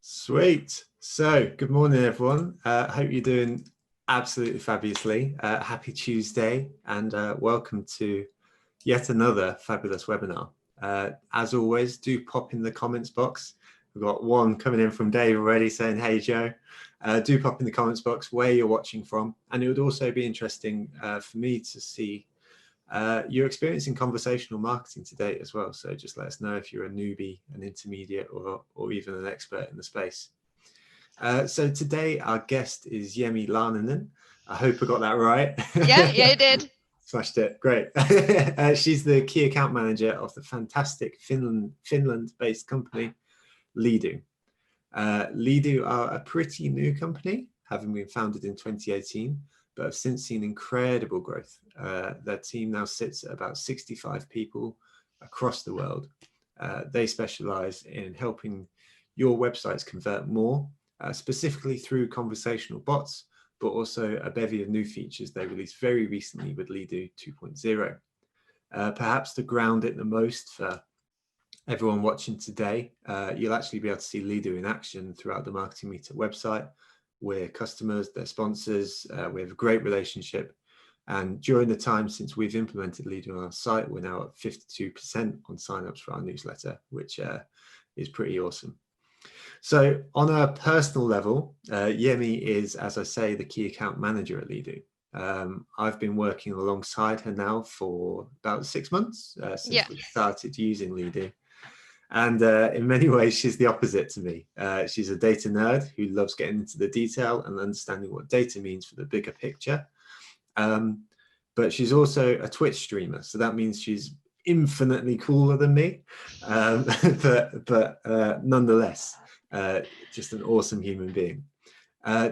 Sweet. So, good morning, everyone. Hope you're doing absolutely fabulously. Happy Tuesday, and welcome to yet another fabulous webinar. As always, do pop in the comments box. We've got one coming in from Dave already saying, hey, Joe. Do pop in the comments box where you're watching from. And it would also be interesting for me to see your experience in conversational marketing to date as well. So just let us know if you're a newbie, an intermediate, or even an expert in the space. So today our guest is Yemi Larnanen. I hope I got that right. Yeah, you did. Smashed it. Great. She's the key account manager of the fantastic Finland-based company Leadoo. Leadoo are a pretty new company, having been founded in 2018, but have since seen incredible growth. Their team now sits at about 65 people across the world. They specialize in helping your websites convert more, specifically through conversational bots, but also a bevy of new features they released very recently with Leadoo 2.0. Perhaps to ground it the most for everyone watching today, you'll actually be able to see Leadoo in action throughout the Marketing Meetup website. We're customers, they're sponsors, we have a great relationship. And during the time since we've implemented Leadoo on our site, we're now at 52% on signups for our newsletter, which is pretty awesome. So on a personal level, Yemi is, as I say, the key account manager at Leadoo. I've been working alongside her now for about 6 months since we started using Leadoo. And in many ways, she's the opposite to me. She's a data nerd who loves getting into the detail and understanding what data means for the bigger picture. But she's also a Twitch streamer. So that means she's infinitely cooler than me. But nonetheless, just an awesome human being.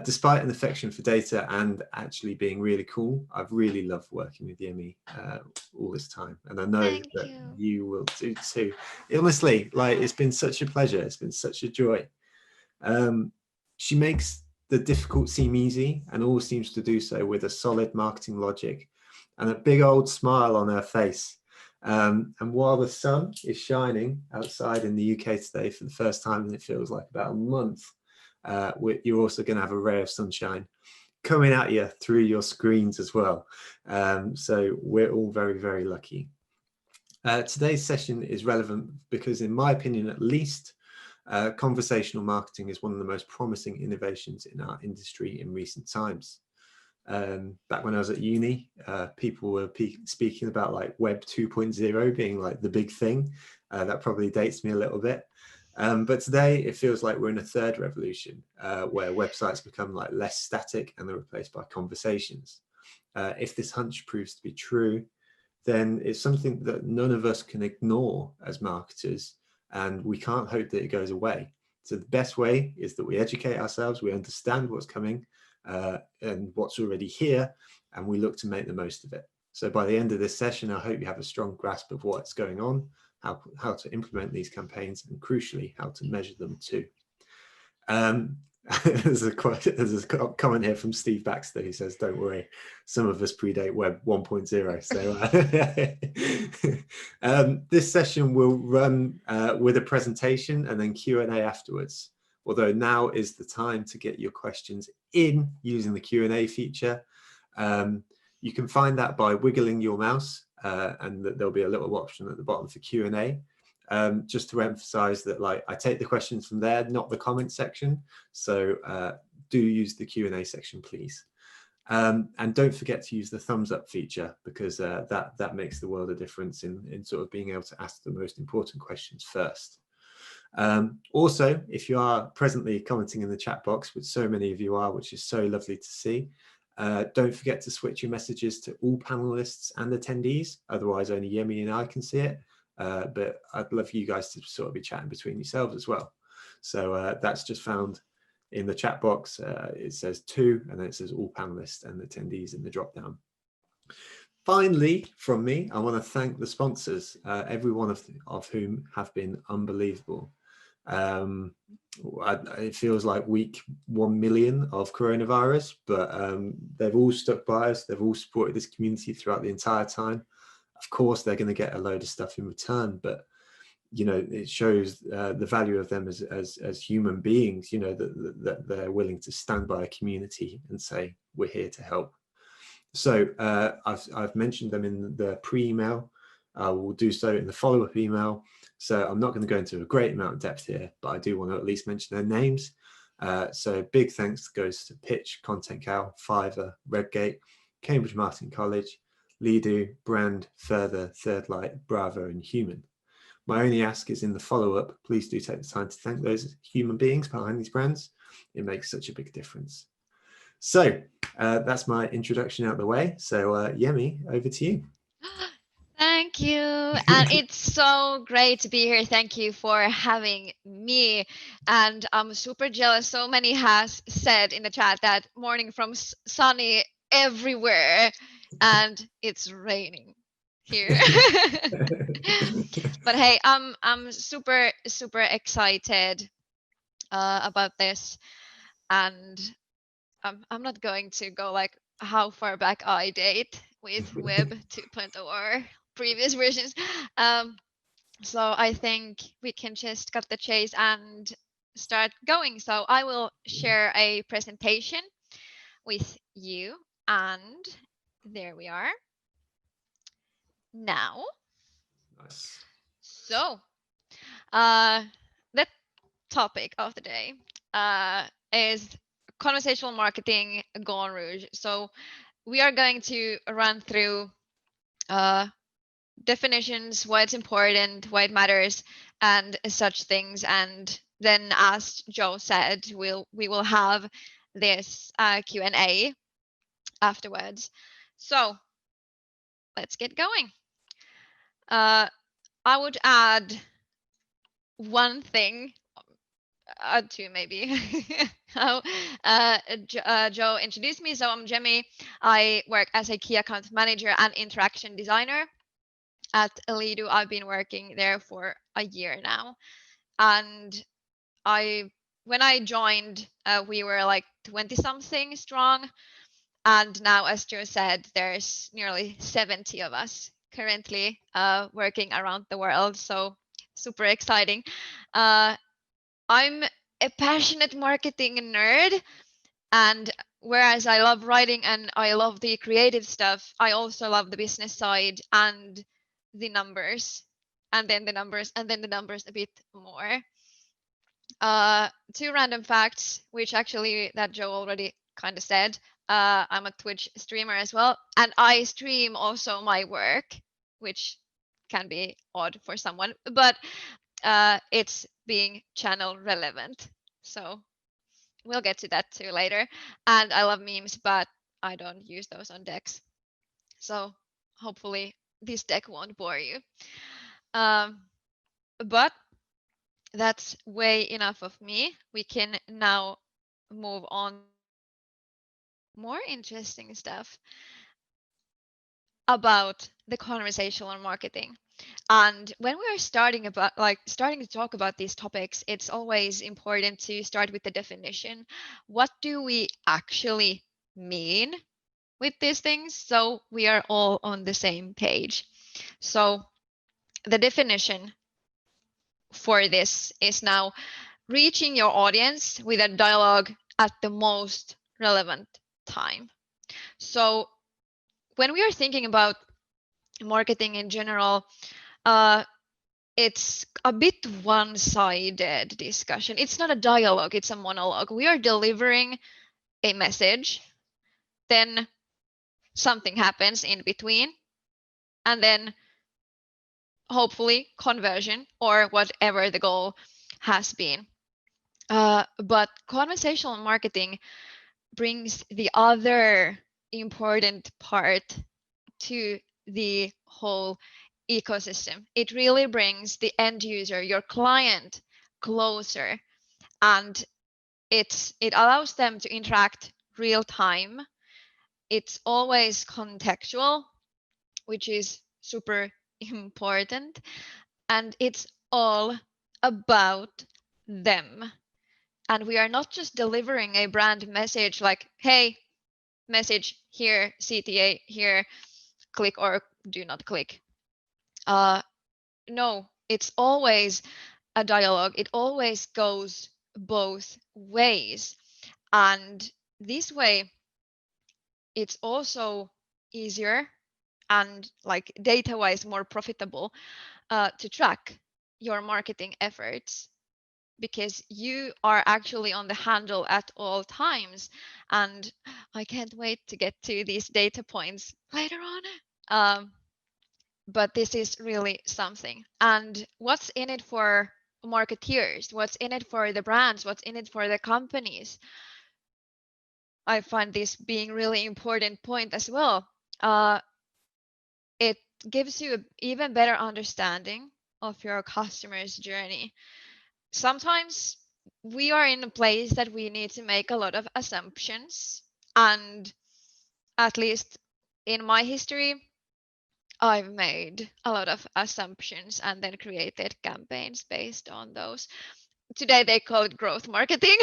Despite an affection for data and actually being really cool, I've really loved working with Yemi all this time. And I know that you will do too. Honestly, like, it's been such a pleasure. It's been such a joy. She makes the difficult seem easy and always seems to do so with a solid marketing logic and a big old smile on her face. And while the sun is shining outside in the UK today for the first time, and it feels like about a month, you're also going to have a ray of sunshine coming at you through your screens as well. So we're all very, very lucky. Today's session is relevant because, in my opinion at least, conversational marketing is one of the most promising innovations in our industry in recent times. Back when I was at uni, people were speaking about like Web 2.0 being like the big thing. That probably dates me a little bit. But today it feels like we're in a third revolution where websites become like less static and they're replaced by conversations. If this hunch proves to be true, then it's something that none of us can ignore as marketers, and we can't hope that it goes away. So the best way is that we educate ourselves, we understand what's coming and what's already here, and we look to make the most of it. So by the end of this session, I hope you have a strong grasp of what's going on, how to implement these campaigns, and crucially, how to measure them too. There's a comment here from Steve Baxter who says, don't worry, some of us predate Web 1.0. So this session will run with a presentation and then Q&A afterwards. Although now is the time to get your questions in using the Q&A feature. You can find that by wiggling your mouse and there'll be a little option at the bottom for Q&A. Just to emphasize that, like, I take the questions from there, not the comment section. So do use the Q&A section, please. And don't forget to use the thumbs up feature, because that makes the world a difference in sort of being able to ask the most important questions first. Also, if you are presently commenting in the chat box, which so many of you are, which is so lovely to see, don't forget to switch your messages to all panelists and attendees. Otherwise, only Yemi and I can see it. But I'd love for you guys to sort of be chatting between yourselves as well. So that's just found in the chat box. It says to, and then it says all panelists and attendees in the drop down. Finally, from me, I want to thank the sponsors, every one of whom have been unbelievable. It feels like week 1 million of coronavirus, but they've all stuck by us. They've all supported this community throughout the entire time. Of course, they're going to get a load of stuff in return, but it shows the value of them as human beings, that they're willing to stand by a community and say, we're here to help. So I've mentioned them in the pre-email. I will do so in the follow-up email. So I'm not going to go into a great amount of depth here, but I do want to at least mention their names. So big thanks goes to Pitch, Content Cow, Fiverr, Redgate, Cambridge Marketing College, Leadoo, Brand, Further, Third Light, Bravo, and Human. My only ask is in the follow-up, please do take the time to thank those human beings behind these brands. It makes such a big difference. So that's my introduction out of the way. So Yemi, over to you. Thank you. And it's so great to be here. Thank you for having me. And I'm super jealous. So many has said in the chat that morning from sunny everywhere and it's raining here. But hey, I'm super excited about this, and I'm not going to go like how far back I date with Web 2.0 or previous versions. So I think we can just cut the chase and start going. So I will share a presentation with you, and there we are now. Nice. So the topic of the day is conversational marketing gone rouge. So we are going to run through definitions, why it's important, why it matters, and such things. And then, as Joe said, we will have this Q&A afterwards. So let's get going. I would add one thing, two maybe. How Joe introduced me. So I'm Jemmy. I work as a key account manager and interaction designer at Leadoo. I've been working there for a year now, and when I joined, we were like 20 something strong, and now, as Joe said, there's nearly 70 of us currently working around the world. So super exciting. I'm a passionate marketing nerd, and whereas I love writing and I love the creative stuff, I also love the business side and the numbers, and then the numbers, and then the numbers a bit more. Two random facts, which actually that Joe already kind of said. I'm a Twitch streamer as well, and I stream also my work, which can be odd for someone, but it's being channel relevant. So we'll get to that too later. And I love memes, but I don't use those on decks. So hopefully this deck won't bore you. But that's way enough of me. We can now move on to more interesting stuff about the conversational marketing. And when we are starting to talk about these topics, it's always important to start with the definition. What do we actually mean with these things? So we are all on the same page. So the definition for this is now reaching your audience with a dialogue at the most relevant time. So when we are thinking about marketing in general, it's a bit one-sided discussion. It's not a dialogue, it's a monologue. We are delivering a message, then something happens in between, and then hopefully conversion or whatever the goal has been. But conversational marketing brings the other important part to the whole ecosystem. It really brings the end user, your client, closer, and it allows them to interact real time. It's always contextual, which is super important, and it's all about them. And we are not just delivering a brand message like, hey, message here, CTA here, click or do not click. No, It's always a dialogue. It always goes both ways. And this way, it's also easier and like data-wise more profitable to track your marketing efforts, because you are actually on the handle at all times. And I can't wait to get to these data points later on. But this is really something. And what's in it for marketeers? What's in it for the brands? What's in it for the companies? I find this being really important point as well. It gives you an even better understanding of your customer's journey. Sometimes we are in a place that we need to make a lot of assumptions. And at least in my history, I've made a lot of assumptions and then created campaigns based on those. Today they call it growth marketing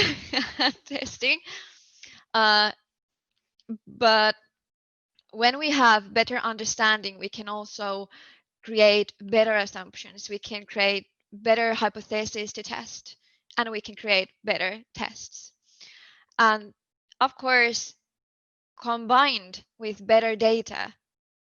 testing. But when we have better understanding, we can also create better assumptions. We can create better hypotheses to test, and we can create better tests. And of course, combined with better data,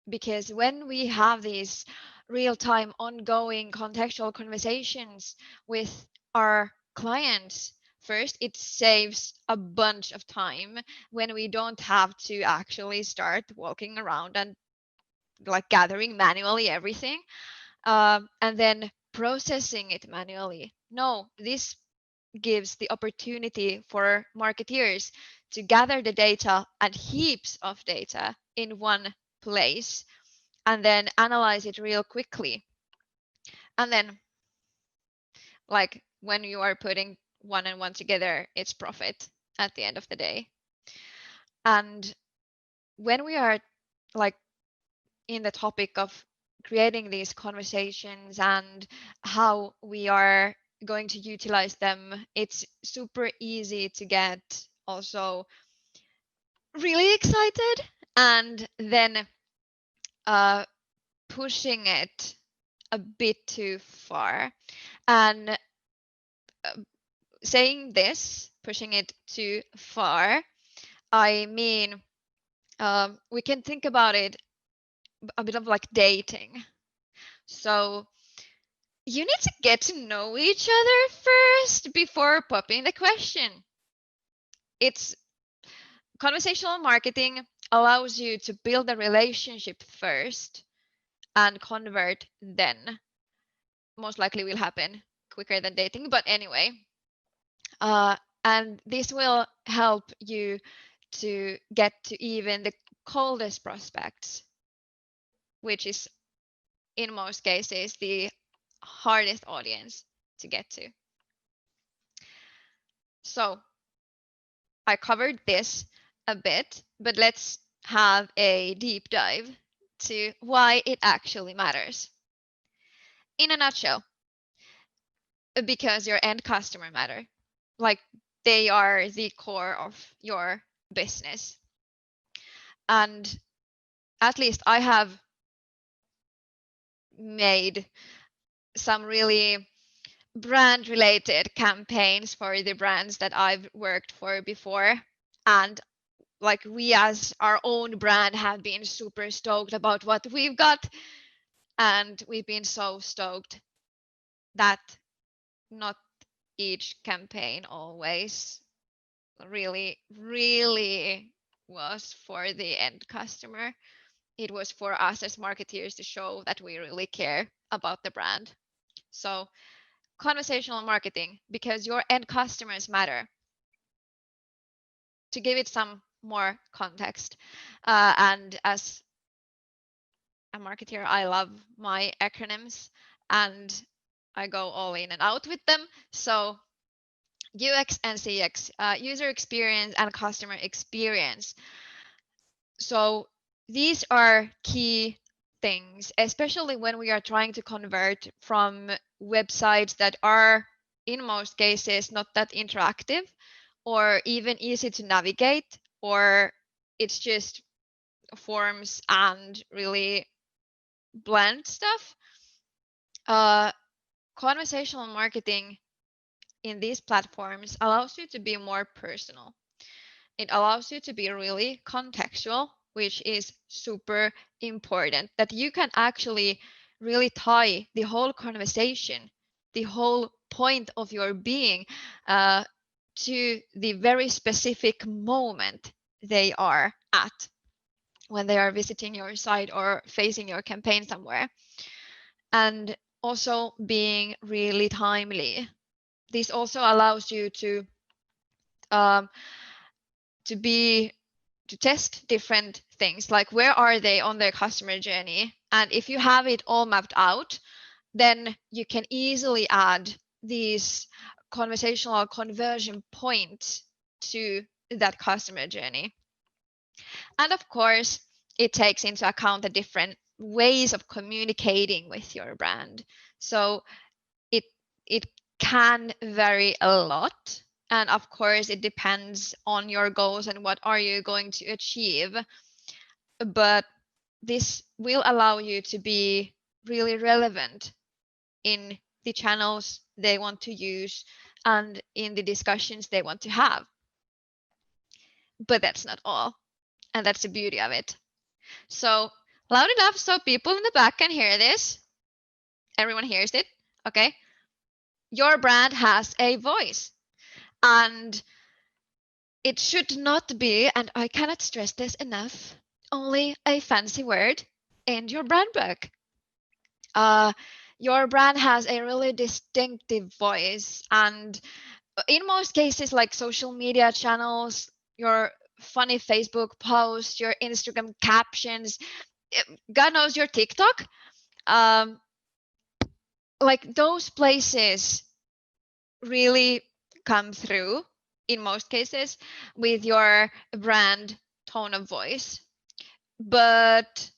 because when we have these real-time ongoing contextual conversations with our clients, first it saves a bunch of time when we don't have to actually start walking around and like gathering manually everything, and then processing it manually. No, this gives the opportunity for marketeers to gather the data and heaps of data in one place and then analyze it real quickly. And then, like, when you are putting one and one together, it's profit at the end of the day. And when we are like in the topic of creating these conversations and how we are going to utilize them, it's super easy to get also really excited and then pushing it a bit too far. And saying this, pushing it too far, I mean, we can think about it a bit of like dating. So you need to get to know each other first before popping the question. It's conversational marketing allows you to build a relationship first and convert then. Most likely will happen quicker than dating, but anyway. And this will help you to get to even the coldest prospects, which is in most cases the hardest audience to get to. So I covered this a bit, but let's have a deep dive to why it actually matters. In a nutshell, because your end customer matter, like they are the core of your business. And at least I have made some really brand related campaigns for the brands that I've worked for before. And like we as our own brand have been super stoked about what we've got. And we've been so stoked that not each campaign always really, really was for the end customer. It was for us as marketeers to show that we really care about the brand. So conversational marketing, because your end customers matter. To give it some more context, and as a marketer, I love my acronyms and I go all in and out with them. So UX and CX, user experience and customer experience. So these are key things, especially when we are trying to convert from websites that are, in most cases, not that interactive or even easy to navigate, or it's just forms and really bland stuff. conversational marketing in these platforms allows you to be more personal. It allows you to be really contextual, which is super important, that you can actually really tie the whole conversation, the whole point of your being to the very specific moment they are at when they are visiting your site or facing your campaign somewhere. And also being really timely. This also allows you um, to test different things, like where are they on their customer journey, and if you have it all mapped out, then you can easily add these conversational conversion points to that customer journey. And of course, it takes into account the different ways of communicating with your brand. So it it can vary a lot, and of course it depends on your goals and what are you going to achieve, but this will allow you to be really relevant in the channels they want to use and in the discussions they want to have. But that's not all, and that's the beauty of it. So loud enough so people in the back can hear this. Everyone hears it, okay? Your brand has a voice, and it should not be, and I cannot stress this enough, only a fancy word in your brand book. Your brand has a really distinctive voice, and in most cases, like social media channels, your funny Facebook posts, your Instagram captions, God knows your TikTok, um, like those places really come through in most cases with your brand tone of voice. But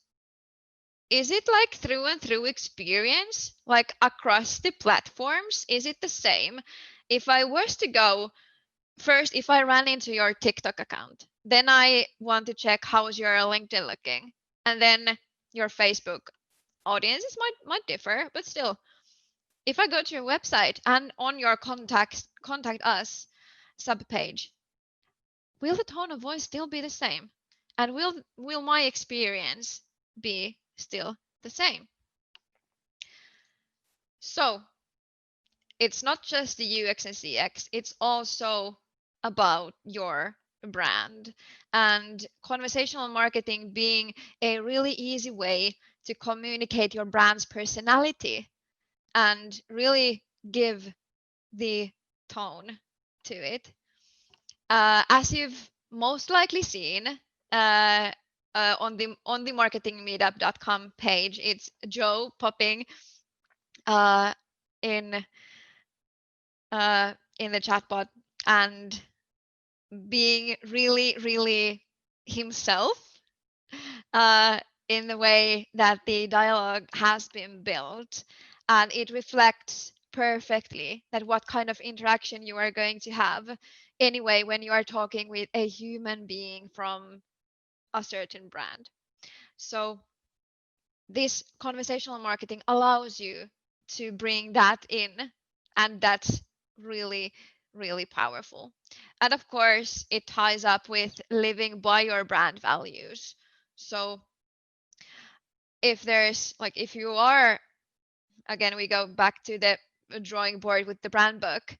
is it like through and through experience, like across the platforms? Is it the same? If I was to go first, if I ran into your TikTok account, then I want to check how's your LinkedIn looking, and then your Facebook audiences might differ, but still, if I go to your website and on your contact us subpage, will the tone of voice still be the same? And will my experience be still the same? So it's not just the UX and CX, it's also about your brand, and conversational marketing being a really easy way to communicate your brand's personality and really give the tone to it. As you've most likely seen on the marketingmeetup.com page, it's Joe popping uh, in in the chatbot and being really, really himself uh, in the way that the dialogue has been built. And it reflects perfectly that what kind of interaction you are going to have anyway when you are talking with a human being from a certain brand. So this conversational marketing allows you to bring that in, and that's really, really powerful. And of course, it ties up with living by your brand values. So if there's like, if you are, again, we go back to the drawing board with the brand book,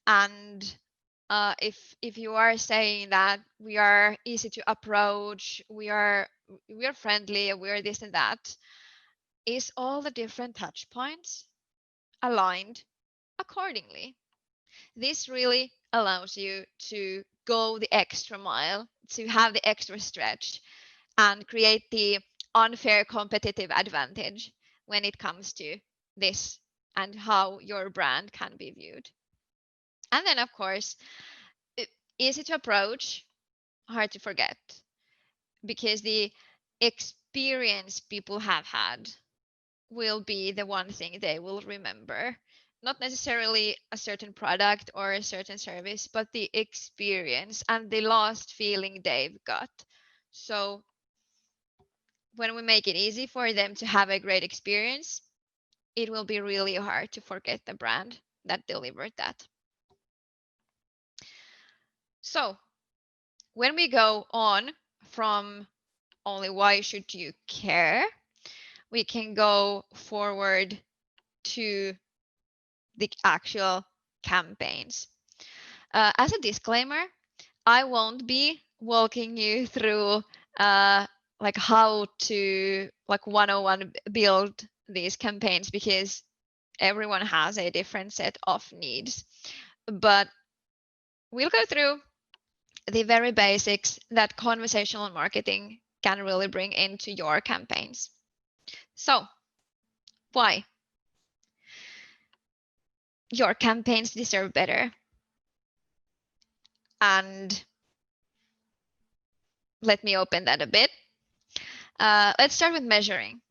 and if you are saying that we are easy to approach, we are friendly, we are this and that, is all the different touch points aligned accordingly? This really allows you to go the extra mile, to have the extra stretch, and create the unfair competitive advantage when it comes to this and how your brand can be viewed. And then, of course, easy to approach, hard to forget, because the experience people have had will be the one thing they will remember. Not necessarily a certain product or a certain service, but the experience and the lost feeling they've got. So when we make it easy for them to have a great experience, it will be really hard to forget the brand that delivered that. So when we go on from only why should you care, we can go forward to the actual campaigns. As a disclaimer, I won't be walking you through like how to like 101 build these campaigns, because everyone has a different set of needs. But we'll go through the very basics that conversational marketing can really bring into your campaigns. So, why? Your campaigns deserve better. And let me open that a bit. Let's start with measuring,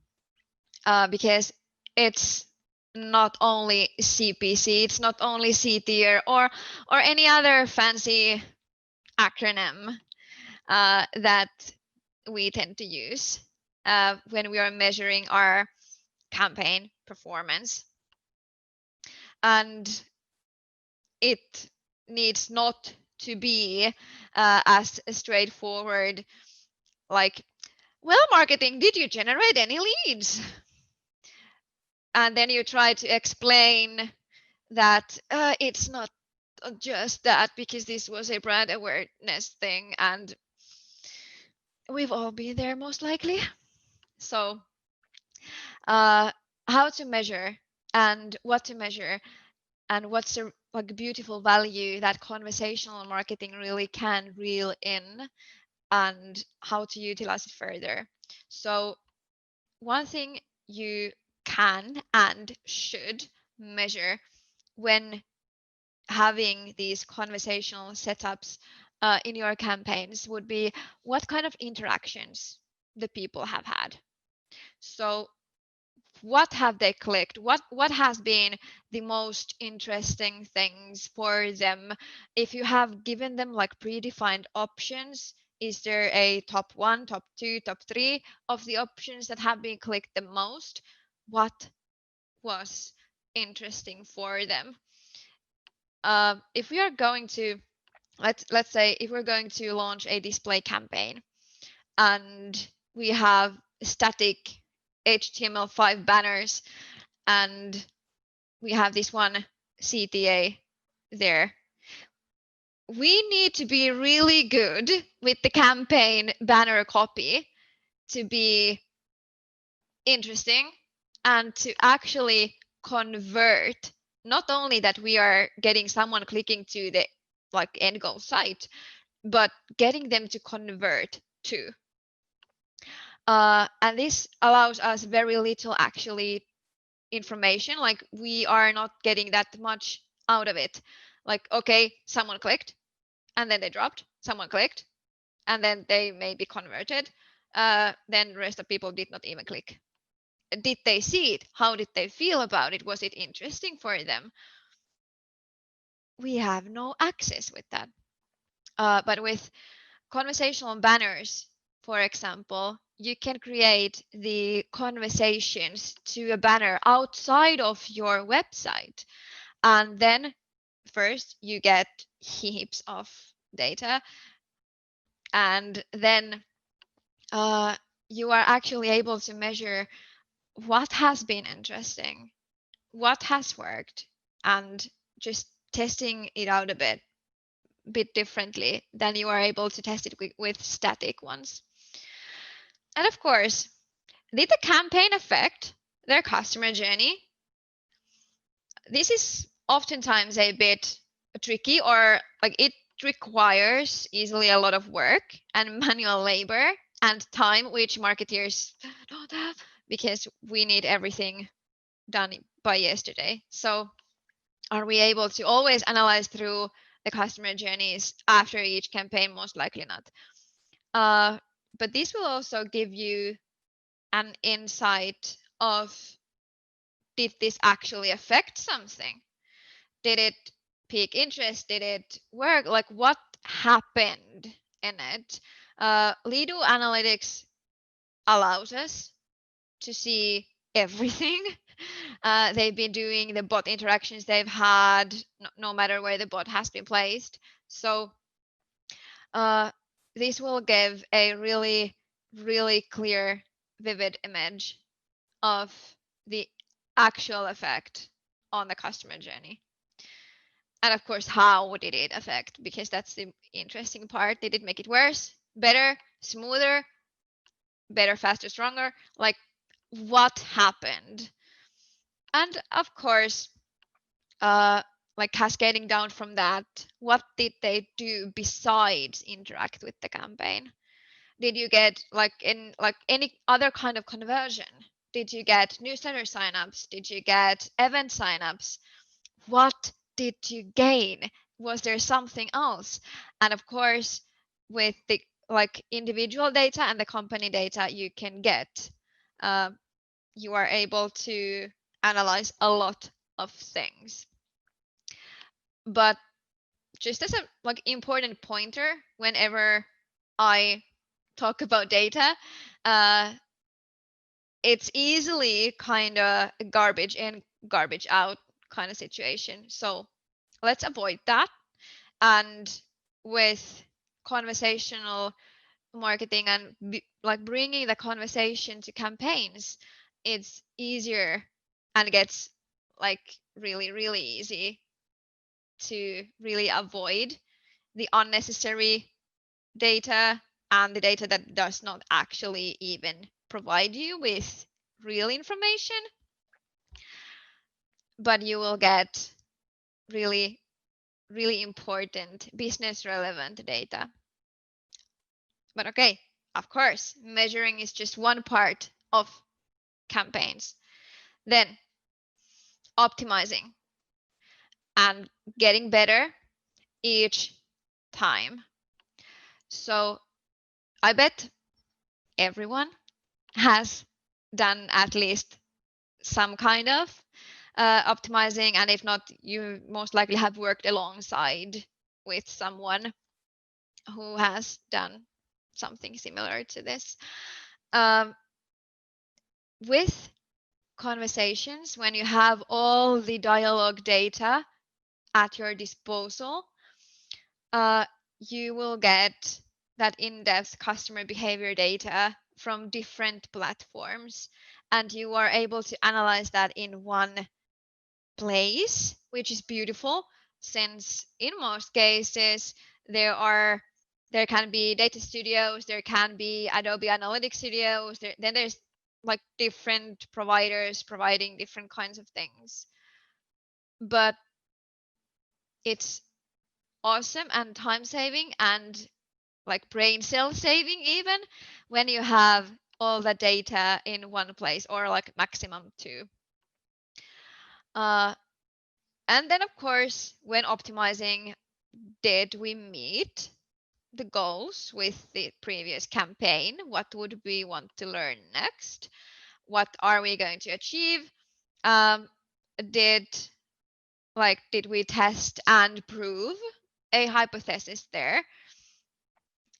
because it's not only CPC, it's not only C tier or any other fancy acronym that we tend to use when we are measuring our campaign performance. And it needs not to be as straightforward like, well, marketing, did you generate any leads? And then you try to explain that it's not just that, because this was a brand awareness thing and we've all been there most likely. So how to measure and what to measure and what's a like beautiful value that conversational marketing really can reel in, and how to utilize it further. So one thing you can and should measure when having these conversational setups in your campaigns would be what kind of interactions the people have had. So what have they clicked? What has been the most interesting things for them? If you have given them like predefined options, is there a top 1, top 2, top 3 of the options that have been clicked the most? What was interesting for them? If we are going to let's say if we're going to launch a display campaign and we have static HTML5 banners and we have this one CTA there, we need to be really good with the campaign banner copy to be interesting and to actually convert. Not only that we are getting someone clicking to the like end goal site, but getting them to convert too. And this allows us very little actually information, like we are not getting that much out of it. Like, okay, someone clicked and then they dropped, someone clicked and then they maybe converted, then the rest of people did not even click. Did they see it? How did they feel about it? Was it interesting for them? We have no access with that. But with conversational banners, for example, you can create the conversations to a banner outside of your website. And then first you get heaps of data. And then you are actually able to measure what has been interesting, what has worked, and just testing it out a bit differently than you are able to test it with static ones. And of course, did the campaign affect their customer journey? This is oftentimes a bit tricky, or like it requires easily a lot of work and manual labor and time, which marketeers don't have because we need everything done by yesterday. So are we able to always analyze through the customer journeys after each campaign? Most likely not. But this will also give you an insight of, did this actually affect something? Did it pique interest? Did it work? Like what happened in it? Leadoo analytics allows us to see everything they've been doing, the bot interactions they've had, no matter where the bot has been placed. So this will give a really, really clear, vivid image of the actual effect on the customer journey. And of course, how did it affect? Because that's the interesting part. Did it make it worse, better, smoother, better, faster, stronger? Like, what happened? And of course, like cascading down from that, what did they do besides interact with the campaign? Did you get like any other kind of conversion? Did you get newsletter signups? Did you get event signups? What did you gain? Was there something else? And of course, with the like individual data and the company data you can get, you are able to analyze a lot of things. But just as a like important pointer, whenever I talk about data, it's easily kind of garbage in, garbage out kind of situation. So let's avoid that. And with conversational marketing and like bringing the conversation to campaigns, it's easier and gets like really, really easy to really avoid the unnecessary data and the data that does not actually even provide you with real information, but you will get really, really important business relevant data. But okay, of course, measuring is just one part of campaigns. Then optimizing and getting better each time. So I bet everyone has done at least some kind of optimizing, and if not, you most likely have worked alongside with someone who has done something similar to this. With conversations, when you have all the dialogue data at your disposal, you will get that in-depth customer behavior data from different platforms, and you are able to analyze that in one place, which is beautiful, since in most cases there can be data studios, there can be Adobe Analytics studios, then there's like different providers providing different kinds of things. But it's awesome and time saving and like brain cell saving even when you have all the data in one place, or like maximum two. And then of course, when optimizing, did we meet the goals with the previous campaign? What would we want to learn next? What are we going to achieve? Did we test and prove a hypothesis there?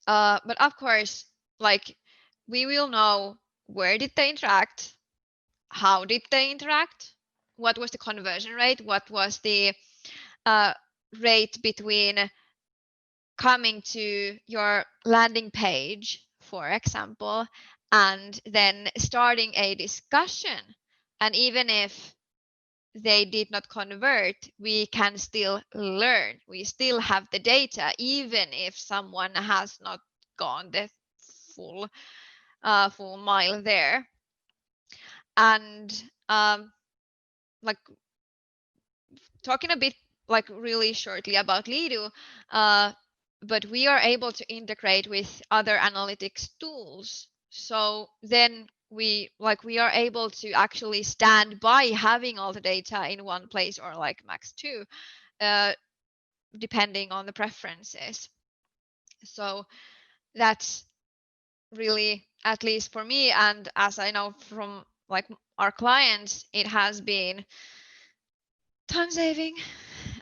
But of course, like we will know where did they interact, how did they interact, what was the conversion rate, what was the rate between coming to your landing page, for example, and then starting a discussion. And even if they did not convert, we can still learn. We still have the data, even if someone has not gone the full mile there. And like talking a bit like really shortly about Leadoo, but we are able to integrate with other analytics tools. So then we are able to actually stand by having all the data in one place, or like max two, depending on the preferences. So that's really, at least for me, and as I know from like our clients, it has been time saving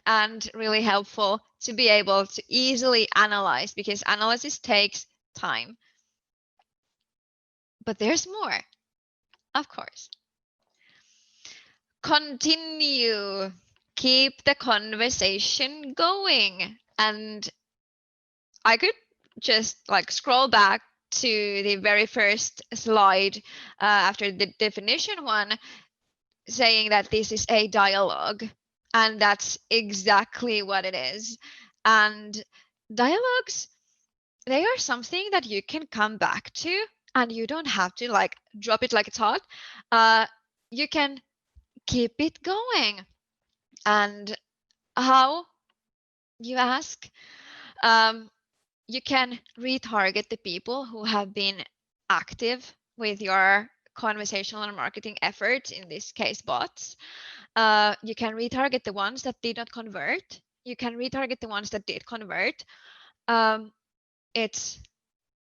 and really helpful to be able to easily analyze, because analysis takes time. But there's more, of course. continue, keep the conversation going. And I could just like scroll back to the very first slide after the definition one, saying that this is a dialogue, and that's exactly what it is. And dialogues, they are something that you can come back to, and you don't have to like drop it like it's hot. You can keep it going. And how, you ask? You can retarget the people who have been active with your conversational marketing efforts, in this case bots. You can retarget the ones that did not convert. You can retarget the ones that did convert. It's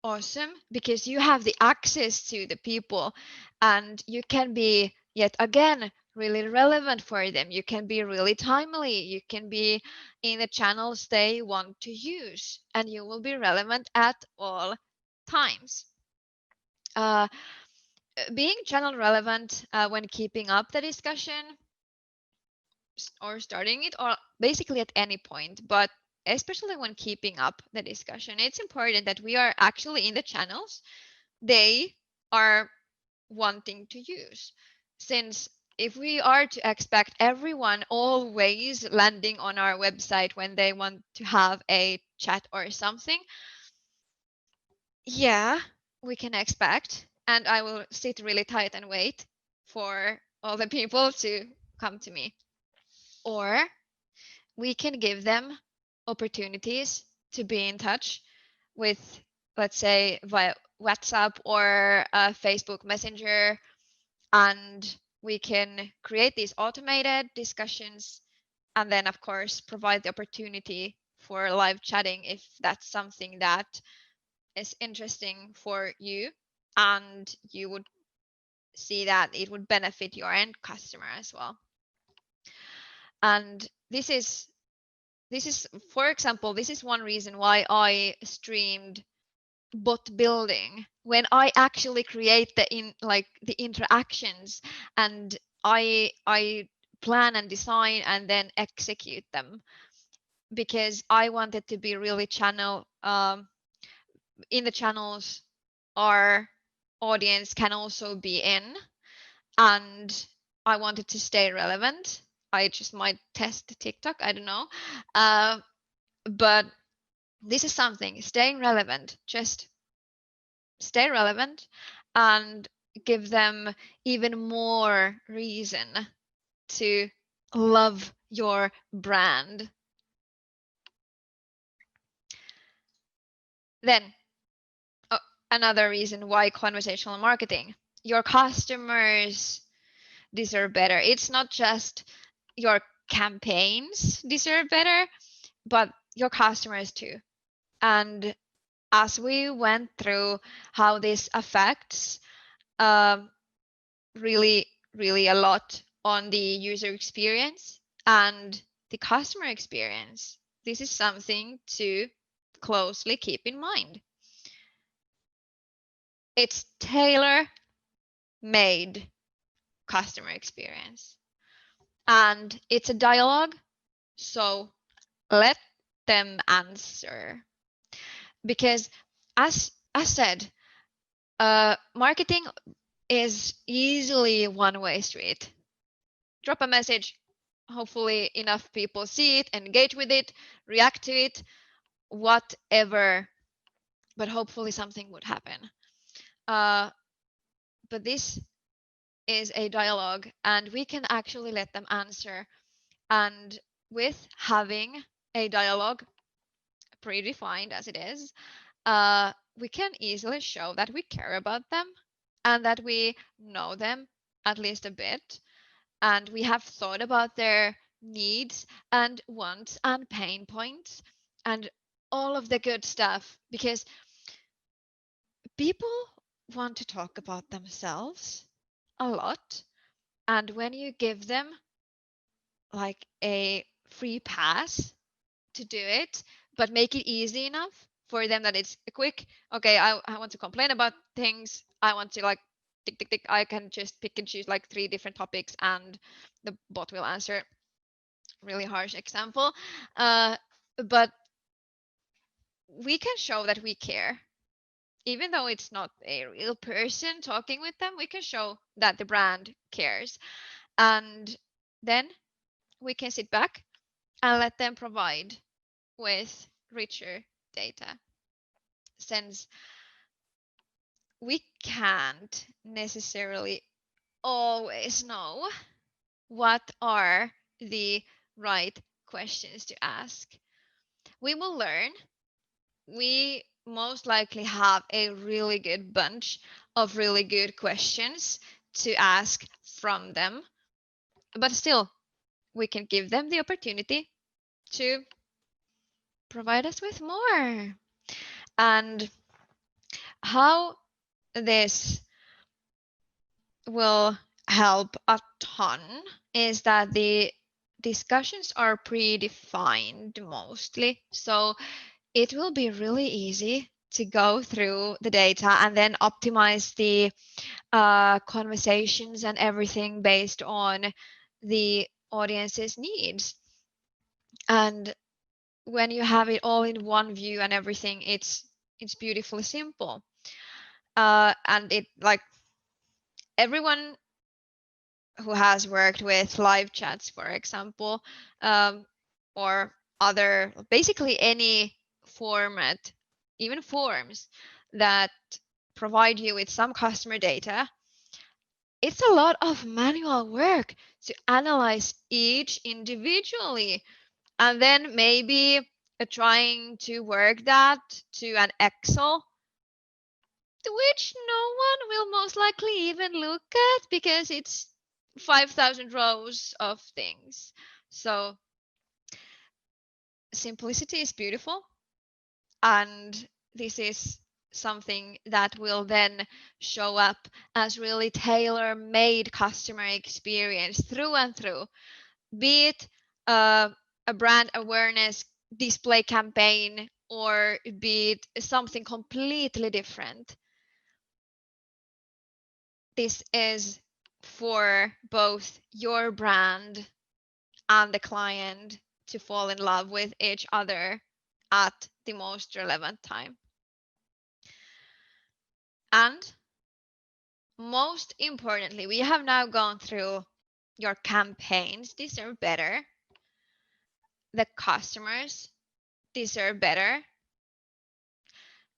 awesome because you have the access to the people, and you can be, yet again, really relevant for them. You can be really timely. You can be in the channels they want to use, and you will be relevant at all times. Being channel relevant when keeping up the discussion or starting it, or basically at any point, but especially when keeping up the discussion, it's important that we are actually in the channels they are wanting to use. Since if we are to expect everyone always landing on our website when they want to have a chat or something, yeah, we can expect. And I will sit really tight and wait for all the people to come to me. Or we can give them opportunities to be in touch with, let's say, via WhatsApp or Facebook Messenger, and we can create these automated discussions, and then of course provide the opportunity for live chatting if that's something that is interesting for you and you would see that it would benefit your end customer as well. And this is, for example, this is one reason why I streamed bot building, when I actually create the interactions, and I plan and design and then execute them, because I wanted to be really channel in the channels our audience can also be in, and I wanted to stay relevant. I just might test TikTok, I don't know. But this is something, staying relevant, just stay relevant and give them even more reason to love your brand. Then, another reason why conversational marketing, your customers deserve better. It's not just your campaigns deserve better, but your customers too. And as we went through how this affects really, really a lot on the user experience and the customer experience, this is something to closely keep in mind. It's tailor-made customer experience, and it's a dialogue, so let them answer. Because as said, marketing is easily a one-way street. Drop a message, hopefully enough people see it, engage with it, react to it, whatever, but hopefully something would happen. But this is a dialogue, and we can actually let them answer. And with having a dialogue predefined as it is, we can easily show that we care about them and that we know them at least a bit, and we have thought about their needs and wants and pain points and all of the good stuff, because people want to talk about themselves a lot. And when you give them like a free pass to do it, but make it easy enough for them that it's quick, okay, I want to complain about things, I want to like tick, tick, tick. I can just pick and choose like 3 different topics and the bot will answer. Really harsh example. But we can show that we care. Even though it's not a real person talking with them, we can show that the brand cares. And then we can sit back and let them provide with richer data. Since we can't necessarily always know what are the right questions to ask. We will learn. We most likely have a really good bunch of really good questions to ask from them. But still, we can give them the opportunity to provide us with more. And how this will help a ton is that the discussions are predefined mostly. So it will be really easy to go through the data and then optimize the conversations and everything based on the audience's needs. And when you have it all in one view and everything, it's beautifully simple. And it like everyone who has worked with live chats, for example, or other, basically any format, even forms that provide you with some customer data, it's a lot of manual work to analyze each individually and then maybe trying to work that to an Excel, which no one will most likely even look at because it's 5,000 rows of things. So simplicity is beautiful. And this is something that will then show up as really tailor-made customer experience through and through, be it a brand awareness display campaign or be it something completely different. This is for both your brand and the client to fall in love with each other at the most relevant time. And most importantly, we have now gone through your campaigns deserve better. The customers deserve better.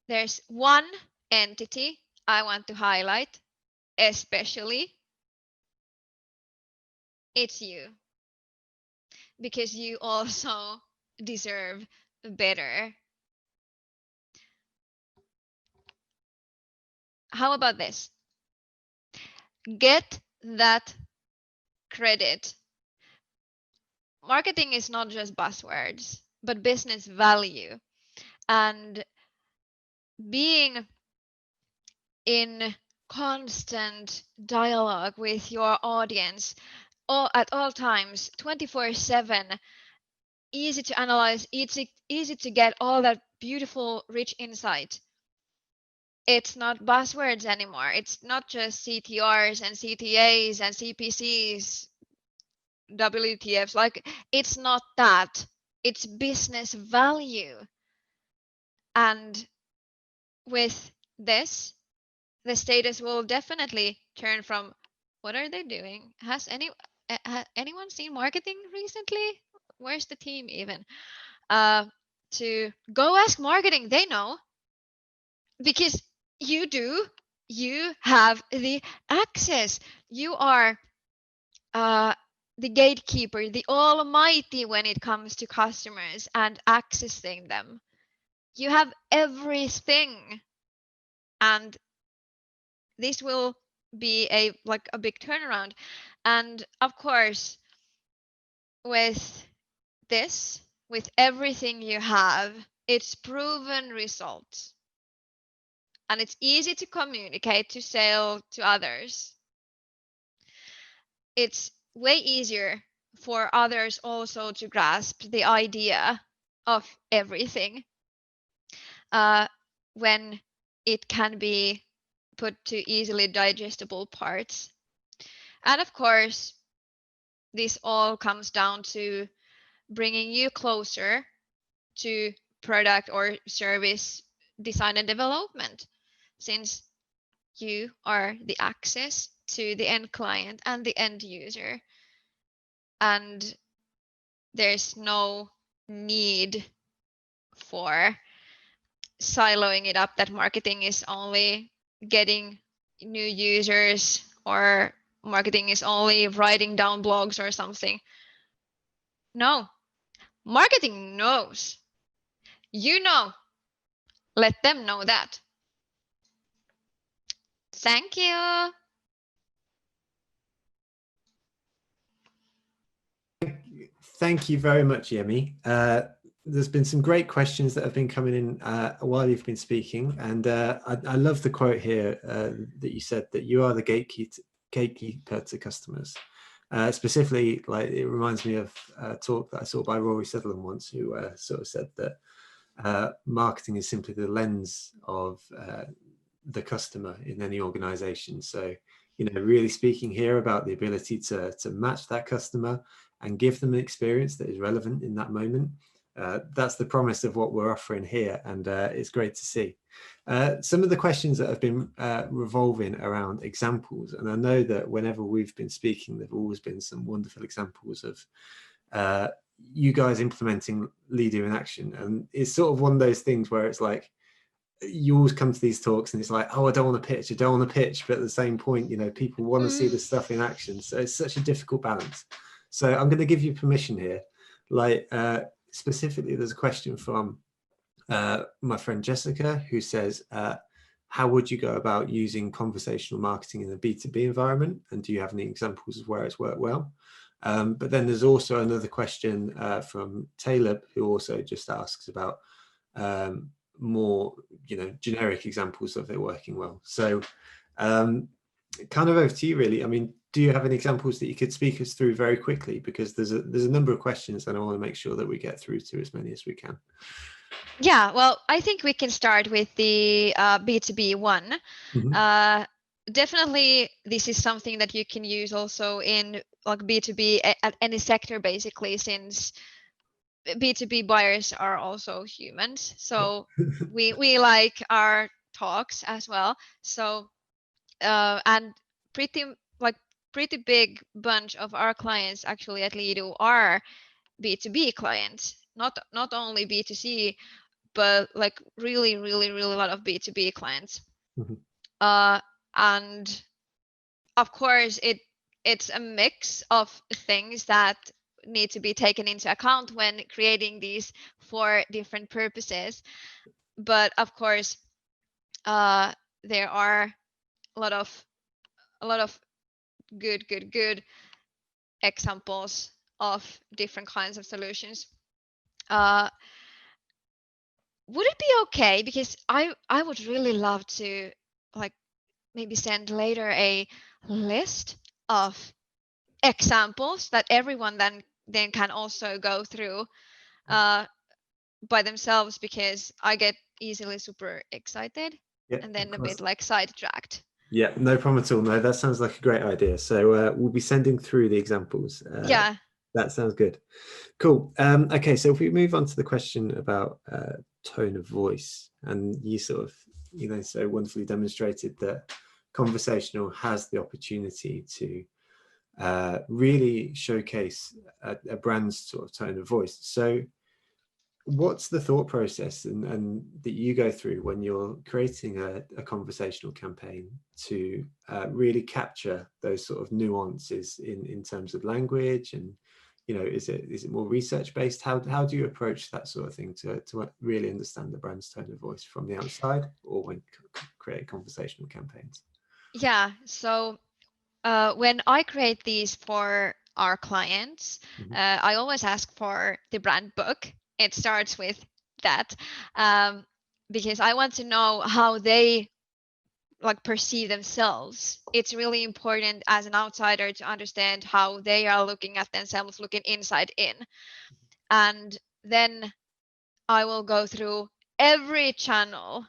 There's one entity I want to highlight, especially. It's you. Because you also deserve better. How about this? Get that credit. Marketing is not just buzzwords, but business value. And being in constant dialogue with your audience at all times, 24/7, easy to analyze, easy to get all that beautiful, rich insight. It's not buzzwords anymore. It's not just CTRs and CTAs and CPCs, WTFs. Like, it's not that. It's business value. And with this, the status will definitely turn from what are they doing? Has anyone seen marketing recently? Where's the team even? To go ask marketing, they know. Because you do, you have the access. You are the gatekeeper, the almighty when it comes to customers and accessing them. You have everything. And this will be a big turnaround. And of course, with this, with everything you have, it's proven results. And it's easy to communicate, to sell to others. It's way easier for others also to grasp the idea of everything when it can be put to easily digestible parts. And of course, this all comes down to bringing you closer to product or service design and development, since you are the access to the end client and the end user. And there's no need for siloing it up that marketing is only getting new users or marketing is only writing down blogs or something. No, marketing knows. You know, let them know that. Thank you. Thank you very much, Yemi. There's been some great questions that have been coming in while you've been speaking. And I love the quote here that you said that you are the gatekeeper to customers. Specifically, like it reminds me of a talk that I saw by Rory Sutherland once, who sort of said that marketing is simply the lens of the customer in any organization. So, you know, really speaking here about the ability to match that customer and give them an experience that is relevant in that moment. That's the promise of what we're offering here, and it's great to see. Some of the questions that have been revolving around examples, and I know that whenever we've been speaking, there've always been some wonderful examples of you guys implementing Leadoo in action. And it's sort of one of those things where it's like, you always come to these talks and it's like, oh, I don't want to pitch, I don't want to pitch. But at the same point, you know, people want to see the stuff in action. So it's such a difficult balance. So I'm going to give you permission here. Like specifically, there's a question from my friend Jessica, who says, how would you go about using conversational marketing in a B2B environment? And do you have any examples of where it's worked well? But then there's also another question from Tailor, who also just asks about more, you know, generic examples of it working well. So kind of over to you, really. I mean, do you have any examples that you could speak us through very quickly? Because there's a number of questions and I want to make sure that we get through to as many as we can. Yeah, well, I think we can start with the B2B one. Mm-hmm. Definitely, this is something that you can use also in like B2B at any sector, basically, since B2B buyers are also humans. So we like our talks as well. So and pretty big bunch of our clients actually at Leadoo are B2B clients, not only B2C, but like really a lot of B2B clients. Mm-hmm. And of course it's a mix of things that need to be taken into account when creating these for different purposes. But of course there are a lot of good examples of different kinds of solutions. Would it be okay, because I would really love to like maybe send later a list of examples that everyone then can also go through by themselves, because I get easily super excited and then a bit like sidetracked. Yeah, no problem at all. No, that sounds like a great idea. So we'll be sending through the examples. Yeah. That sounds good. Cool. Okay, so if we move on to the question about tone of voice, and you sort of, you know, so wonderfully demonstrated that Conversational has the opportunity to really showcase a brand's sort of tone of voice. So what's the thought process and that you go through when you're creating a conversational campaign to really capture those sort of nuances in terms of language? And, you know, is it more research based? How do you approach that sort of thing to really understand the brand's tone of voice from the outside, or when creating conversational campaigns? Yeah, so when I create these for our clients, Mm-hmm. I always ask for the brand book. It starts with that, because I want to know how they like perceive themselves. It's really important as an outsider to understand how they are looking at themselves, looking inside in. And then I will go through every channel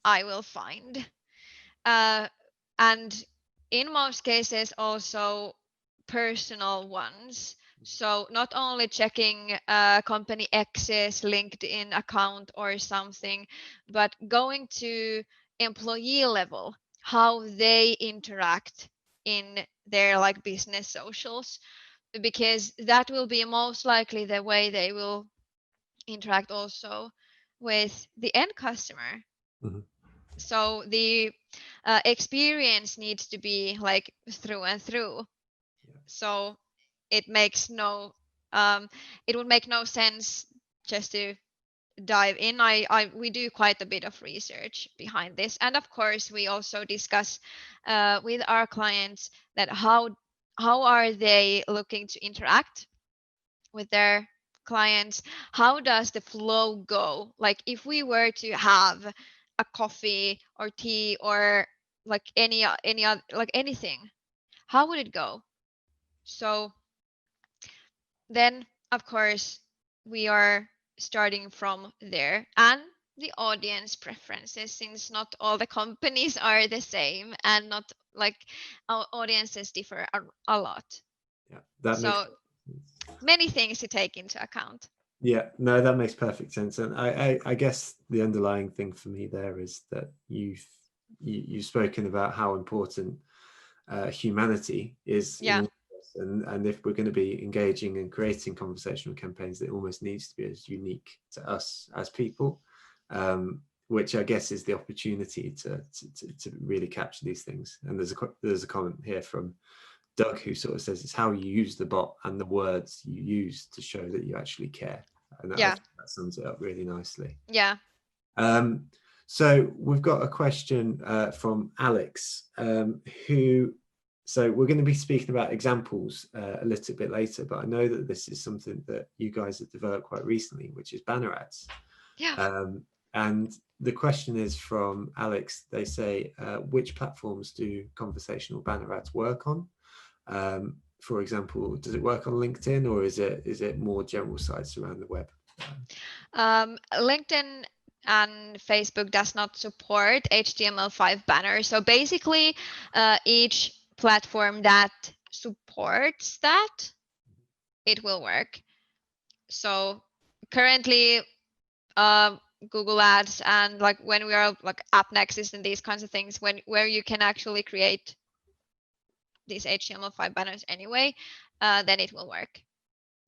I will find And in most cases also personal ones. So not only checking company X's LinkedIn account or something, but going to employee level, how they interact in their like business socials, because that will be most likely the way they will interact also with the end customer. Mhm. So the experience needs to be like through and through. Yeah. So it makes no it would make no sense just to dive in. We do quite a bit of research behind this, and of course we also discuss with our clients that how are they looking to interact with their clients, how does the flow go, like if we were to have a coffee or tea or like any other like anything, how would it go? So then of course we are starting from there, and the audience preferences, since not all the companies are the same and not like our audiences differ a lot, Yeah, that makes so sense. many things to take into account. Yeah, no, that makes perfect sense. And I guess the underlying thing for me there is that you've spoken about how important humanity is in Yeah, all of this. And if we're going to be engaging and creating conversational campaigns, it almost needs to be as unique to us as people, which I guess is the opportunity to really capture these things. And there's a comment here from Doug, who sort of says it's how you use the bot and the words you use to show that you actually care. And I yeah, think that sums it up really nicely. yeah. Um, so we've got a question from Alex, who, so we're going to be speaking about examples a little bit later, but I know that this is something that you guys have developed quite recently, which is banner ads. Yeah. And the question is from Alex. They say, which platforms do conversational banner ads work on? For example, does it work on LinkedIn, or is it more general sites around the web? LinkedIn and Facebook does not support HTML5 banners. So basically, each platform that supports that, it will work. So currently, Google Ads and like when we are like AppNexus and these kinds of things, where you can actually create these HTML5 banners anyway, then it will work.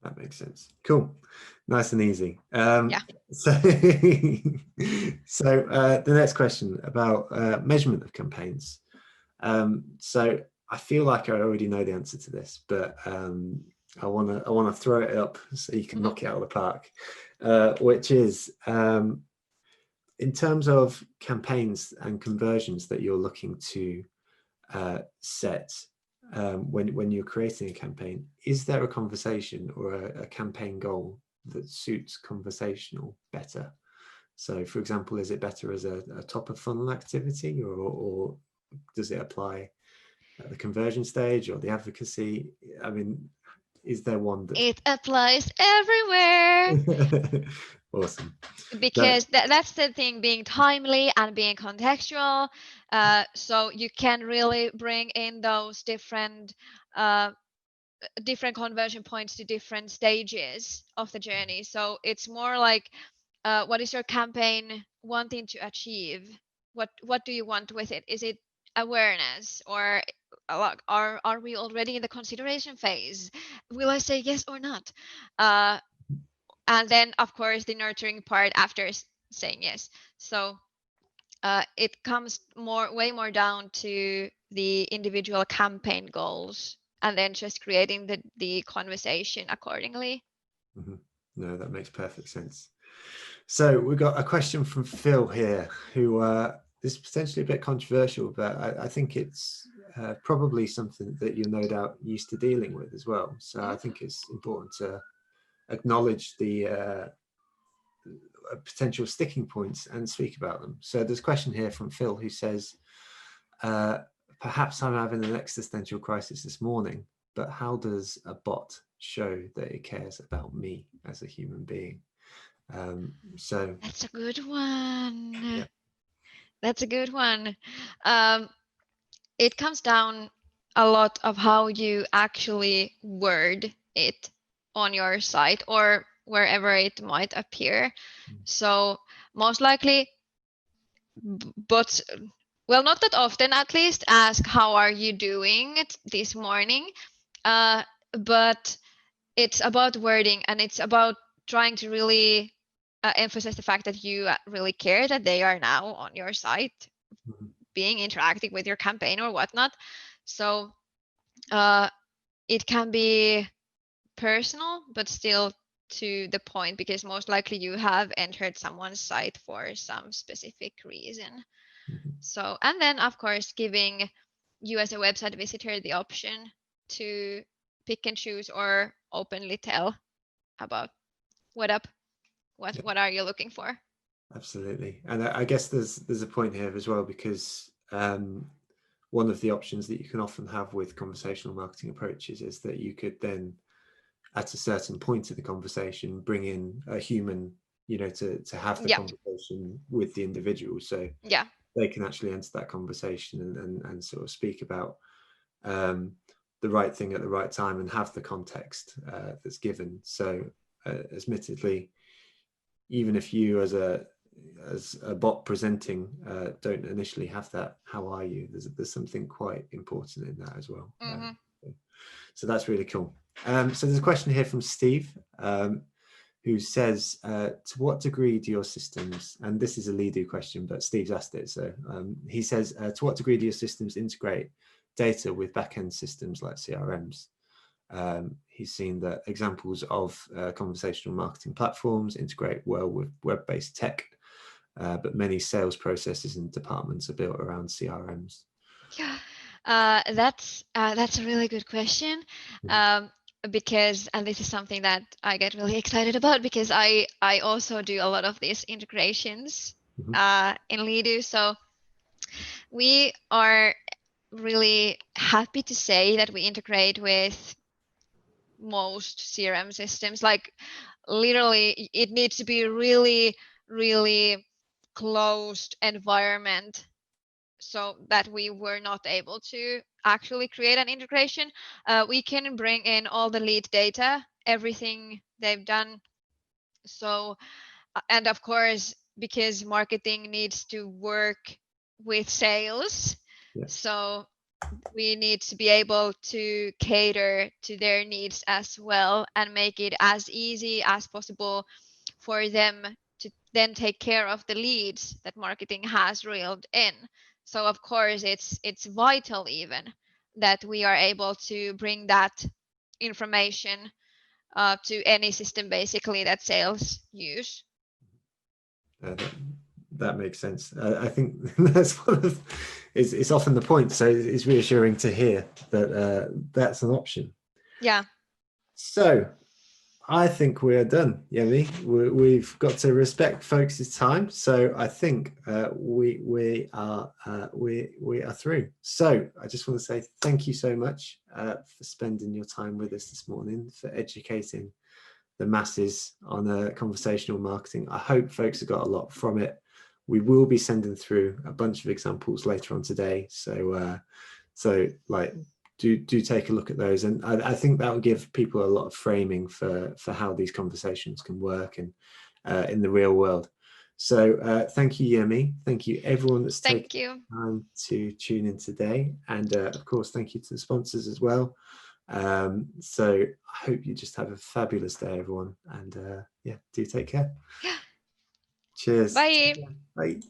That makes sense. Cool. Nice and easy. Yeah. So, so the next question about measurement of campaigns. So I feel like I already know the answer to this, but I wanna throw it up so you can knock it out of the park, which is in terms of campaigns and conversions that you're looking to set. When you're creating a campaign, is there a conversation or a campaign goal that suits conversational better? So for example, is it better as a top of funnel activity, or does it apply at the conversion stage or the advocacy? I mean, is there one that It applies everywhere. awesome? Because that's the thing, being timely and being contextual, so you can really bring in those uh, different conversion points to different stages of the journey. So it's more like what is your campaign wanting to achieve? What do you want with it? Is it awareness, or like are we already in the consideration phase? Will I say yes or not? And then of course the nurturing part after saying yes. So it comes way more down to the individual campaign goals, and then just creating the conversation accordingly. Mhm. No, that makes perfect sense. So we've got a question from Phil here, who this is potentially a bit controversial, but I think it's probably something that you're no doubt used to dealing with as well. So I think it's important to acknowledge the potential sticking points and speak about them. So there's a question here from Phil who says, perhaps I'm having an existential crisis this morning, but how does a bot show that it cares about me as a human being? So That's a good one. yeah. That's a good one. It comes down a lot of how you actually word it on your site or wherever it might appear. So most likely, but well, not that often, at least ask, how are you doing this morning? But it's about wording, and it's about trying to really emphasize the fact that you really care that they are now on your site, being interacting with your campaign or whatnot. So it can be personal, but still to the point, because most likely you have entered someone's site for some specific reason. So, and then of course, giving you as a website visitor the option to pick and choose or openly tell about what up, what are you looking for? Absolutely. And I guess there's a point here as well, because one of the options that you can often have with conversational marketing approaches is that you could then, at a certain point of the conversation, bring in a human, to have the conversation with the individual. So Yeah. they can actually enter that conversation and sort of speak about the right thing at the right time and have the context that's given. So admittedly, even if you as a bot presenting don't initially have that "how are you," there's something quite important in that as well. So that's really cool. So there's a question here from Steve, who says, to what degree do your systems, and this is a Leadoo question, but Steve's asked it, so he says, to what degree do your systems integrate data with backend systems like CRMs? He's seen that examples of conversational marketing platforms integrate well with web-based tech, but many sales processes and departments are built around CRMs. Yeah, that's a really good question. Because, and this is something that I get really excited about, because I also do a lot of these integrations in Leadoo. So we are really happy to say that we integrate with most CRM systems. Like, literally, it needs to be really, really closed environment, so that we were not able to actually create an integration. We can bring in all the lead data, everything they've done. So, and of course, because marketing needs to work with sales, so we need to be able to cater to their needs as well and make it as easy as possible for them to then take care of the leads that marketing has reeled in. So of course it's vital even that we are able to bring that information to any system basically that sales use. That makes sense. I think that's one of it's often the point. So it's reassuring to hear that that's an option. Yeah. So I think we are done, Yemi. We've got to respect folks' time, so I think we are through. So I just want to say thank you so much for spending your time with us this morning, for educating the masses on conversational marketing. I hope folks have got a lot from it. We will be sending through a bunch of examples later on today, so like do take a look at those, and I think that will give people a lot of framing for how these conversations can work and in the real world. So thank you, Yemi. Thank you everyone that's taken time to tune in today, and of course thank you to the sponsors as well. So I hope you just have a fabulous day, everyone, and yeah, do take care. Yeah. Cheers. Bye. Bye.